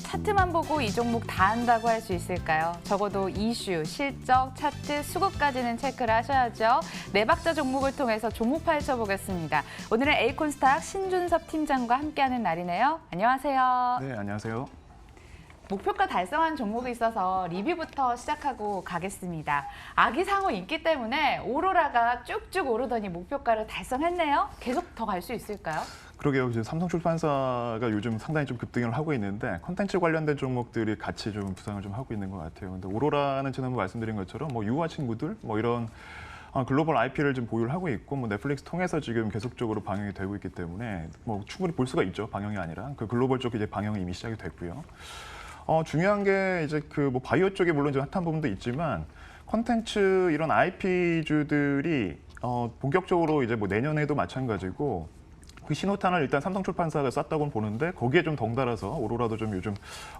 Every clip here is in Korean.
차트만 보고 이 종목 다 안다고 할 수 있을까요? 적어도 이슈, 실적, 차트, 수급까지는 체크를 하셔야죠. 네 박자 종목을 통해서 종목 파헤쳐 보겠습니다. 오늘은 에이콘스탁 신준섭 팀장과 함께하는 날이네요. 안녕하세요. 네, 안녕하세요. 목표가 달성한 종목이 있어서 리뷰부터 시작하고 가겠습니다. 아기상어 있기 때문에 오로라가 쭉쭉 오르더니 목표가를 달성했네요. 계속 더 갈 수 있을까요? 그러게요. 이제 삼성출판사가 요즘 상당히 좀 급등을 하고 있는데 콘텐츠 관련된 종목들이 같이 좀 부상을 좀 하고 있는 것 같아요. 근데 오로라는 지난번 말씀드린 것처럼 뭐 유아 친구들 뭐 이런 글로벌 IP를 좀 보유를 하고 있고 뭐 넷플릭스 통해서 지금 계속적으로 방영이 되고 있기 때문에 뭐 충분히 볼 수가 있죠. 방영이 아니라 그 글로벌 쪽 이제 방영이 이미 시작이 됐고요. 중요한 게 이제 그 뭐 바이오 쪽에 물론 좀 핫한 부분도 있지만 콘텐츠 이런 IP주들이 본격적으로 이제 뭐 내년에도 마찬가지고 그 신호탄을 일단 삼성출판사가 쐈다고는 보는데 거기에 좀 덩달아서 오로라도 좀 요즘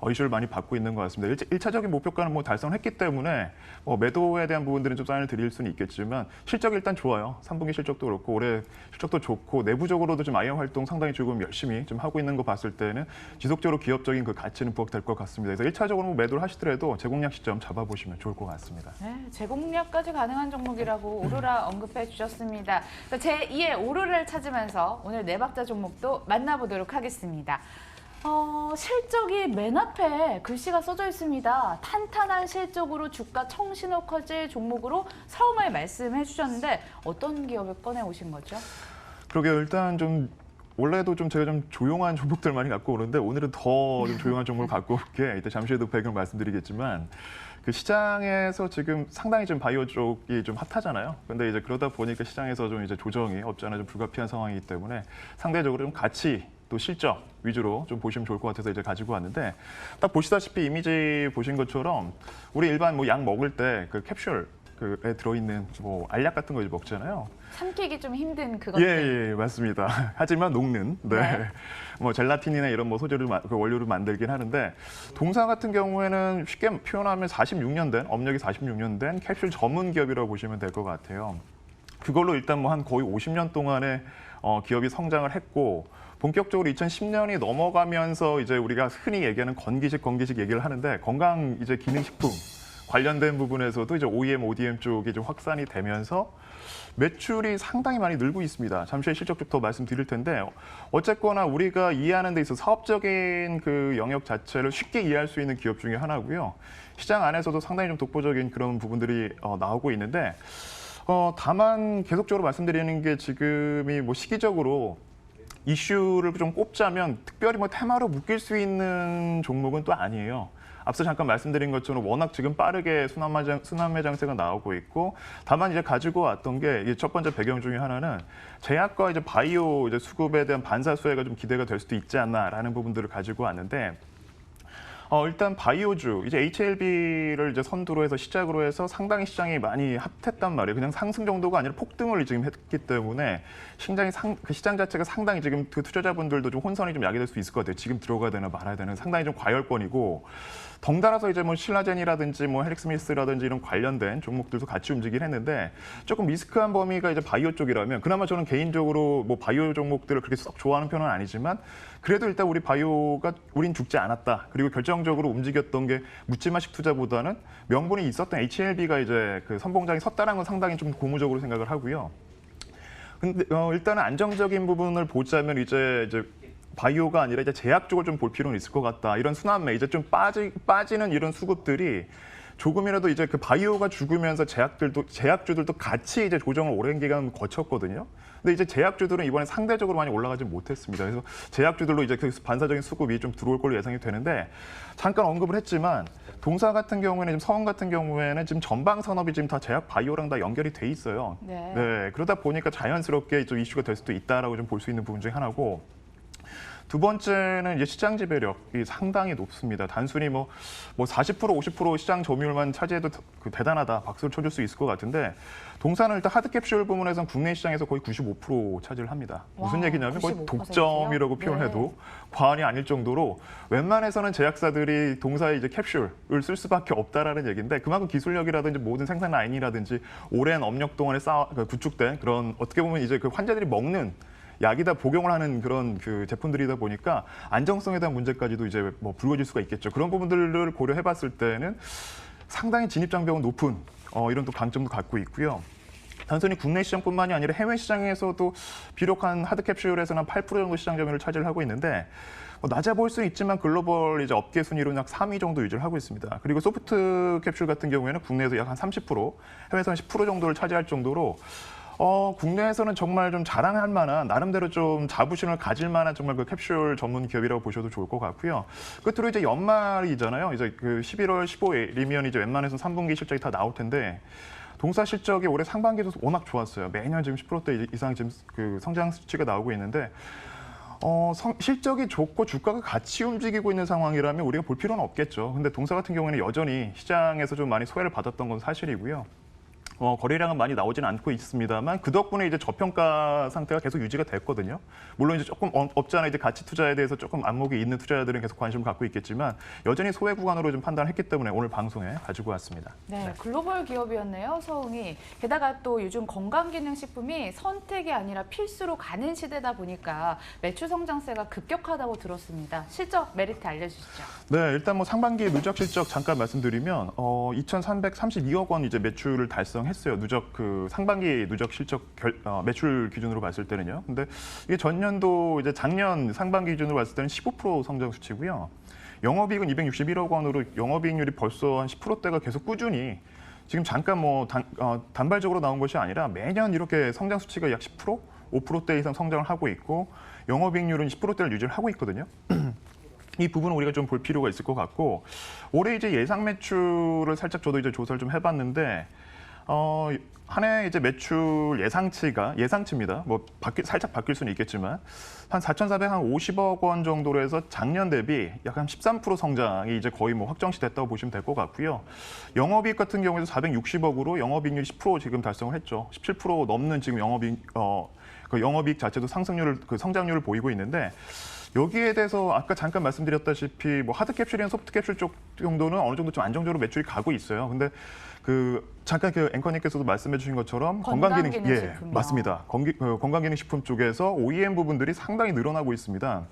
이슈를 많이 받고 있는 것 같습니다. 일차적인 목표가는 뭐 달성했기 때문에 매도에 대한 부분들은 좀 사인을 드릴 수는 있겠지만 실적이 일단 좋아요. 3분기 실적도 그렇고 올해 실적도 좋고 내부적으로도 좀 IR 활동 상당히 조금 열심히 좀 하고 있는 거 봤을 때는 지속적으로 기업적인 그 가치는 부각될 것 같습니다. 그래서 1차적으로 뭐 매도를 하시더라도 제공량 시점 잡아보시면 좋을 것 같습니다. 네, 제공량까지 가능한 종목이라고 오로라 언급해 주셨습니다. 제2의 오로라를 찾으면서 오늘 네 박자 종목도 만나보도록 하겠습니다. 실적이 맨 앞에 글씨가 써져 있습니다. 탄탄한 실적으로 주가 청신호 커질 종목으로 처음에 말씀해 주셨는데 어떤 기업을 꺼내 오신 거죠? 그러게요. 일단 좀 원래도 좀 제가 좀 조용한 종목들 많이 갖고 오는데 오늘은 더 좀 조용한 종목을 갖고 올게. 이따 잠시 후에도 배경 말씀드리겠지만 그 시장에서 지금 상당히 좀 바이오 쪽이 좀 핫하잖아요. 근데 이제 그러다 보니까 시장에서 좀 이제 조정이 없지 않아 좀 불가피한 상황이기 때문에 상대적으로 좀 가치 또 실적 위주로 좀 보시면 좋을 것 같아서 이제 가지고 왔는데 딱 보시다시피 이미지 보신 것처럼 우리 일반 뭐 약 먹을 때 그 캡슐에 들어있는 뭐 알약 같은 거 이제 먹잖아요. 삼키기 좀 힘든 그것들. 예, 맞습니다. 하지만 녹는, 네. 뭐 젤라틴이나 이런 뭐 소재를 그 원료를 만들긴 하는데 동사 같은 경우에는 쉽게 표현하면 46년 된 업력이 46년 된 캡슐 전문 기업이라고 보시면 될 것 같아요. 그걸로 일단 뭐 한 거의 50년 동안의 기업이 성장을 했고 본격적으로 2010년이 넘어가면서 이제 우리가 흔히 얘기하는 건기식 얘기를 하는데 건강 이제 기능식품 관련된 부분에서도 이제 OEM, ODM 쪽이 좀 확산이 되면서 매출이 상당히 많이 늘고 있습니다. 잠시 후에 실적 좀 더 말씀드릴 텐데 어쨌거나 우리가 이해하는 데 있어서 사업적인 그 영역 자체를 쉽게 이해할 수 있는 기업 중에 하나고요. 시장 안에서도 상당히 좀 독보적인 그런 부분들이 나오고 있는데 다만 계속적으로 말씀드리는 게 지금이 뭐 시기적으로 이슈를 좀 꼽자면 특별히 뭐 테마로 묶일 수 있는 종목은 또 아니에요. 앞서 잠깐 말씀드린 것처럼 워낙 지금 빠르게 순환매장세가 나오고 있고 다만 이제 가지고 왔던 게 첫 번째 배경 중에 하나는 제약과 이제 바이오 이제 수급에 대한 반사 수혜가 좀 기대가 될 수도 있지 않나라는 부분들을 가지고 왔는데 일단 바이오주 이제 HLB를 이제 선두로 해서 시작으로 해서 상당히 시장이 많이 핫했단 말이에요. 그냥 상승 정도가 아니라 폭등을 지금 했기 때문에 그 시장 자체가 상당히 지금 그 투자자분들도 좀 혼선이 좀 야기될 수 있을 것 같아요. 지금 들어가야 되나 말아야 되나 상당히 좀 과열권이고 덩달아서 이제 뭐 신라젠이라든지 뭐 헬릭스미스라든지 이런 관련된 종목들도 같이 움직이긴 했는데 조금 리스크한 범위가 이제 바이오 쪽이라면 그나마 저는 개인적으로 뭐 바이오 종목들을 그렇게 썩 좋아하는 편은 아니지만 그래도 일단 우리 바이오가 우린 죽지 않았다. 그리고 결정적으로 움직였던 게 묻지마식 투자보다는 명분이 있었던 HLB가 이제 그 선봉장에 섰다는 건 상당히 좀 고무적으로 생각을 하고요. 근데 일단은 안정적인 부분을 보자면 이제 바이오가 아니라 이제 제약 쪽을 좀 볼 필요는 있을 것 같다. 이런 순환매 이제 좀 빠지는 이런 수급들이 조금이라도 이제 그 바이오가 죽으면서 제약주들도 같이 이제 조정을 오랜 기간 거쳤거든요. 근데 이제 제약주들은 이번에 상대적으로 많이 올라가지 못했습니다. 그래서 제약주들로 이제 그 반사적인 수급이 좀 들어올 걸로 예상이 되는데 잠깐 언급을 했지만 동사 같은 경우에는 지금 서원 같은 경우에는 지금 전방 산업이 지금 다 제약 바이오랑 다 연결이 돼 있어요. 네. 그러다 보니까 자연스럽게 좀 이슈가 될 수도 있다라고 좀 볼 수 있는 부분 중에 하나고. 두 번째는 이제 시장 지배력이 상당히 높습니다. 단순히 뭐 40% 50% 시장 점유율만 차지해도 그 대단하다 박수를 쳐줄 수 있을 것 같은데 동사는 일단 하드캡슐 부문에서는 국내 시장에서 거의 95% 차지를 합니다. 무슨 와, 얘기냐면 거의 95%요? 독점이라고 표현해도 과언이 아닐 정도로 웬만해서는 제약사들이 동사의 이제 캡슐을 쓸 수밖에 없다라는 얘기인데 그만큼 기술력이라든지 모든 생산 라인이라든지 오랜 업력 동안에 구축된 그런 어떻게 보면 이제 그 환자들이 먹는 약이다 복용을 하는 그런 그 제품들이다 보니까 안정성에 대한 문제까지도 이제 뭐 불거질 수가 있겠죠. 그런 부분들을 고려해봤을 때는 상당히 진입 장벽은 높은 이런 또 강점도 갖고 있고요. 단순히 국내 시장뿐만이 아니라 해외 시장에서도 비록 한 하드캡슐에서는 한 8% 정도 시장 점유율을 차지를 하고 있는데 낮아 보일 수는 있지만 글로벌 이제 업계 순위로는 약 3위 정도 유지를 하고 있습니다. 그리고 소프트 캡슐 같은 경우에는 국내에서 약 한 30%, 해외에서는 10% 정도를 차지할 정도로 국내에서는 정말 좀 자랑할 만한 나름대로 좀 자부심을 가질 만한 정말 그 캡슐 전문 기업이라고 보셔도 좋을 것 같고요. 끝으로 이제 연말이잖아요. 이제 그 11월 15일이면 이제 웬만해서 3분기 실적이 다 나올 텐데 동사 실적이 올해 상반기도 워낙 좋았어요. 매년 지금 10% 이상 지금 그 성장 수치가 나오고 있는데 실적이 좋고 주가가 같이 움직이고 있는 상황이라면 우리가 볼 필요는 없겠죠. 근데 동사 같은 경우에는 여전히 시장에서 좀 많이 소외를 받았던 건 사실이고요. 거래량은 많이 나오지는 않고 있습니다만 그 덕분에 이제 저평가 상태가 계속 유지가 됐거든요. 물론 이제 조금 없지 않아 이제 가치 투자에 대해서 조금 안목이 있는 투자자들은 계속 관심을 갖고 있겠지만 여전히 소외 구간으로 좀 판단했기 때문에 오늘 방송에 가지고 왔습니다. 네, 글로벌 기업이었네요, 서웅이. 게다가 또 요즘 건강기능식품이 선택이 아니라 필수로 가는 시대다 보니까 매출 성장세가 급격하다고 들었습니다. 실적 메리트 알려주시죠. 네, 일단 뭐 상반기 누적 실적 잠깐 말씀드리면 2,332억 원 이제 매출을 달성했어요. 누적 그 상반기 누적 실적 매출 기준으로 봤을 때는요. 근데 이게 전년도 이제 작년 상반기 기준으로 봤을 때는 15% 성장 수치고요. 영업이익은 261억 원으로 영업이익률이 벌써 한 10%대가 계속 꾸준히 지금 잠깐 뭐 단발적으로 나온 것이 아니라 매년 이렇게 성장 수치가 약 10%, 5%대 이상 성장을 하고 있고 영업이익률은 10%대를 유지를 하고 있거든요. 이 부분은 우리가 좀 볼 필요가 있을 것 같고 올해 이제 예상 매출을 살짝 저도 이제 조사를 좀 해봤는데 한 해 이제 매출 예상치입니다. 뭐 살짝 바뀔 수는 있겠지만 한 4,450억 원 정도로 해서 작년 대비 약 한 13% 성장이 이제 거의 뭐 확정시 됐다고 보시면 될 것 같고요. 영업이익 같은 경우에도 460억으로 영업이익률 10% 지금 달성을 했죠. 17% 넘는 지금 그 영업이익 자체도 성장률을 보이고 있는데 여기에 대해서 아까 잠깐 말씀드렸다시피 뭐 하드캡슐이나 소프트캡슐 쪽 정도는 어느 정도 좀 안정적으로 매출이 가고 있어요. 근데 잠깐 앵커님께서도 말씀해 주신 것처럼 건강기능식품이요. 맞습니다. 건강기능식품 쪽에서 OEM 부분들이 상당히 늘어나고 있습니다.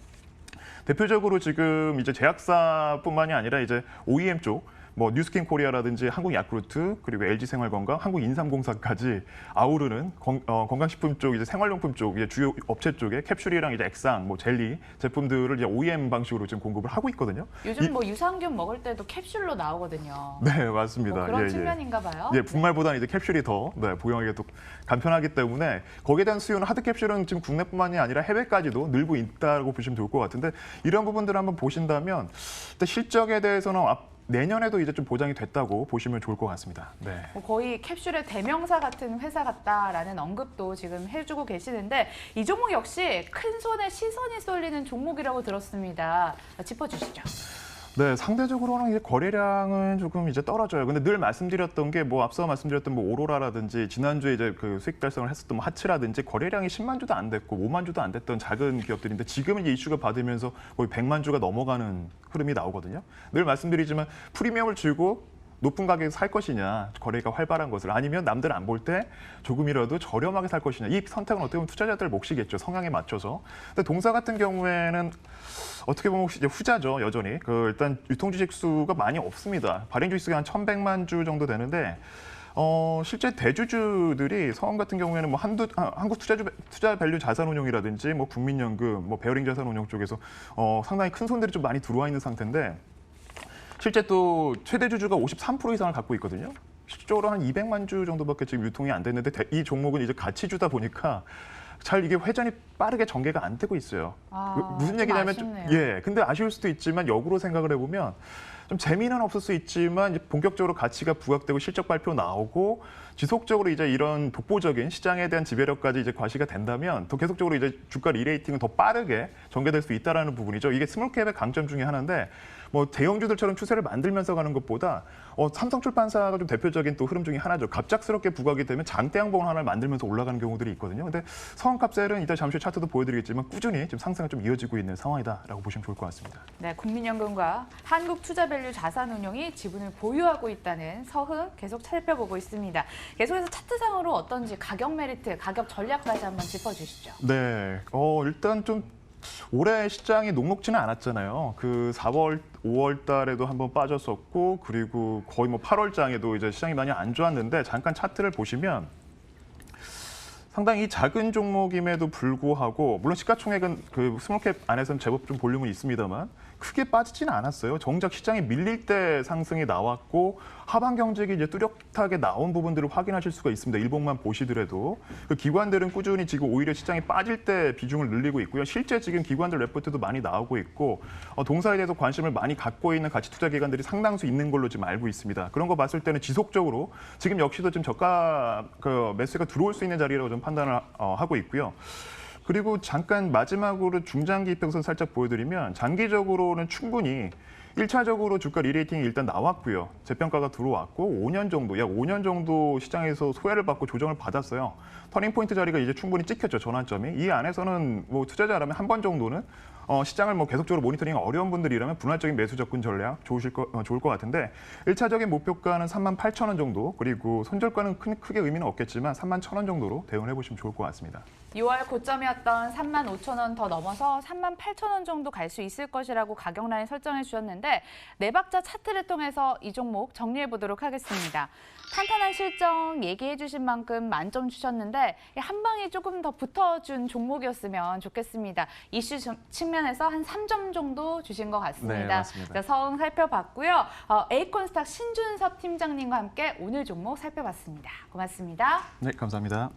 대표적으로 지금 이제 제약사뿐만이 아니라 이제 OEM 쪽 뭐 뉴스킨 코리아라든지 한국 야쿠르트 그리고 LG 생활건강, 한국 인삼공사까지 아우르는 건강식품 쪽 이제 생활용품 쪽 이제 주요 업체 쪽에 캡슐이랑 이제 액상, 뭐 젤리 제품들을 이제 OEM 방식으로 지금 공급을 하고 있거든요. 요즘 뭐 유산균 먹을 때도 캡슐로 나오거든요. 네, 맞습니다. 뭐 그런 측면인가 봐요. 분말보다는 이제 캡슐이 더 복용하기가 또 간편하기 때문에 거기에 대한 수요는 하드캡슐은 지금 국내뿐만이 아니라 해외까지도 늘고 있다고 보시면 좋을 것 같은데 이런 부분들을 한번 보신다면 일단 실적에 대해서는 내년에도 이제 좀 보장이 됐다고 보시면 좋을 것 같습니다. 네. 거의 캡슐의 대명사 같은 회사 같다라는 언급도 지금 해주고 계시는데 이 종목 역시 큰 손에 시선이 쏠리는 종목이라고 들었습니다. 짚어주시죠. 네, 상대적으로는 이제 거래량은 조금 이제 떨어져요. 근데 늘 말씀드렸던 게 뭐 앞서 말씀드렸던 뭐 오로라라든지 지난주에 이제 그 수익 달성을 했었던 뭐 하츠라든지 거래량이 10만 주도 안 됐고 5만 주도 안 됐던 작은 기업들인데 지금은 이 이슈가 받으면서 거의 100만 주가 넘어가는 흐름이 나오거든요. 늘 말씀드리지만 프리미엄을 주고 높은 가격에 살 것이냐, 거래가 활발한 것을 아니면 남들 안 볼 때 조금이라도 저렴하게 살 것이냐. 이 선택은 어떻게 보면 투자자들 몫이겠죠. 성향에 맞춰서. 근데 동사 같은 경우에는 어떻게 보면 이제 후자죠, 여전히. 일단 유통주식 수가 많이 없습니다. 발행 주식수가 한 1,100만 주 정도 되는데 실제 대주주들이 서원 같은 경우에는 뭐 한국 투자 밸류 자산운용이라든지 뭐 국민연금, 뭐 베어링 자산운용 쪽에서 상당히 큰 손들이 좀 많이 들어와 있는 상태인데 실제 또 최대 주주가 53% 이상을 갖고 있거든요. 실질적으로 한 200만 주 정도밖에 지금 유통이 안 됐는데 이 종목은 이제 가치주다 보니까 잘 이게 회전이 빠르게 전개가 안 되고 있어요. 아, 무슨 좀 얘기냐면 아쉽네요. 예, 근데 아쉬울 수도 있지만 역으로 생각을 해보면 좀 재미는 없을 수 있지만 이제 본격적으로 가치가 부각되고 실적 발표 나오고 지속적으로 이제 이런 독보적인 시장에 대한 지배력까지 이제 과시가 된다면 더 계속적으로 이제 주가 리레이팅은 더 빠르게 전개될 수 있다라는 부분이죠. 이게 스몰캡의 강점 중에 하나인데 뭐 대형주들처럼 추세를 만들면서 가는 것보다 삼성출판사가 좀 대표적인 또 흐름 중에 하나죠. 갑작스럽게 부각이 되면 장대 양봉 하나를 만들면서 올라가는 경우들이 있거든요. 근데 성원캅셀은 이따 잠시 차트도 보여드리겠지만 꾸준히 지금 상승이 좀 이어지고 있는 상황이다라고 보시면 좋을 것 같습니다. 네, 국민연금과 한국투자밸류 자산운용이 지분을 보유하고 있다는 서흥 계속 살펴보고 있습니다. 계속해서 차트상으로 어떤지 가격 메리트, 가격 전략까지 한번 짚어주시죠. 네, 일단 좀 올해 시장이 녹록지는 않았잖아요. 그 4월, 5월 달에도 한번 빠졌었고, 그리고 거의 뭐 8월 장에도 이제 시장이 많이 안 좋았는데 잠깐 차트를 보시면 상당히 작은 종목임에도 불구하고 물론 시가총액은 그 스몰캡 안에서는 제법 좀 볼륨은 있습니다만 크게 빠지지는 않았어요. 정작 시장이 밀릴 때 상승이 나왔고 하반 경직이 이제 뚜렷하게 나온 부분들을 확인하실 수가 있습니다. 일봉만 보시더라도 그 기관들은 꾸준히 지금 오히려 시장이 빠질 때 비중을 늘리고 있고요. 실제 지금 기관들 레포트도 많이 나오고 있고 동사에 대해서 관심을 많이 갖고 있는 가치 투자 기관들이 상당수 있는 걸로 지금 알고 있습니다. 그런 거 봤을 때는 지속적으로 지금 역시도 지금 저가 그 매수가 들어올 수 있는 자리라고 좀 판단을 하고 있고요. 그리고 잠깐 마지막으로 중장기 이평선 살짝 보여드리면 장기적으로는 충분히 1차적으로 주가 리레이팅이 일단 나왔고요. 재평가가 들어왔고 5년 정도, 약 5년 정도 시장에서 소외를 받고 조정을 받았어요. 터닝포인트 자리가 이제 충분히 찍혔죠, 전환점이. 이 안에서는 뭐 투자자라면 한 번 정도는 시장을 뭐 계속적으로 모니터링 어려운 분들이라면 분할적인 매수 접근 전략 좋을 것 같은데 1차적인 목표가는 38,000원 정도, 그리고 손절가는 크게 의미는 없겠지만 31,000원 정도로 대응해 보시면 좋을 것 같습니다. 6월 고점이었던 35,000원 더 넘어서 38,000원 정도 갈 수 있을 것이라고 가격 라인 설정해 주셨는데 네 박자 차트를 통해서 이 종목 정리해 보도록 하겠습니다. 탄탄한 실적 얘기해 주신 만큼 만점 주셨는데 한 방이 조금 더 붙어준 종목이었으면 좋겠습니다. 이슈 측면에서 한 3점 정도 주신 것 같습니다. 네, 맞습니다. 자, 서흥 살펴봤고요. 에이콘스탁 신준섭 팀장님과 함께 오늘 종목 살펴봤습니다. 고맙습니다. 네, 감사합니다.